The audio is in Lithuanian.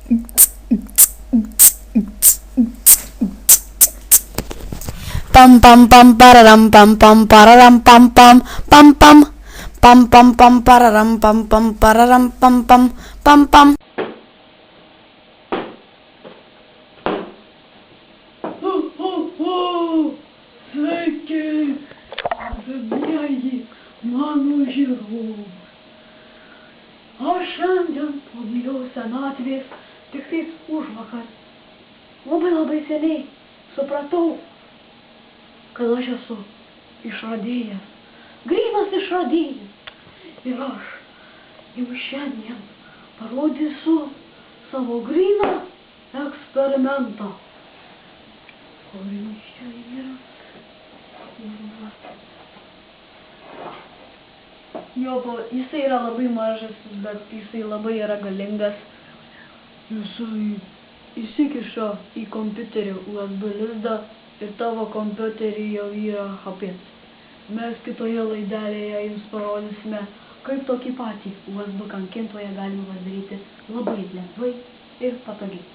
Pam pam pam pararam pam pam pararam pam pam pam pam pam pam pam pararam pam pam pararam pam pam pam pam. Sveiki, gerbiamieji mano žiūrovai. Aš šiandien po gilios senatvės, tiktais užvakar, labai seniai supratau, kad aš esu išradėjas, grynas išradėjas. Ir aš jums šiandien parodysiu savo gryną eksperimentą. Kuris čia yra? Joko, jisai yra labai mažas, bet jisai labai yra galingas. Jisai įsikiša į kompiuterį USB lizdą ir tavo kompiuterį jau yra hapės. Mes kitoje laidelėje jums parodysime, kaip tokį patį USB kankintoją galima padaryti labai lengvai ir patogiai.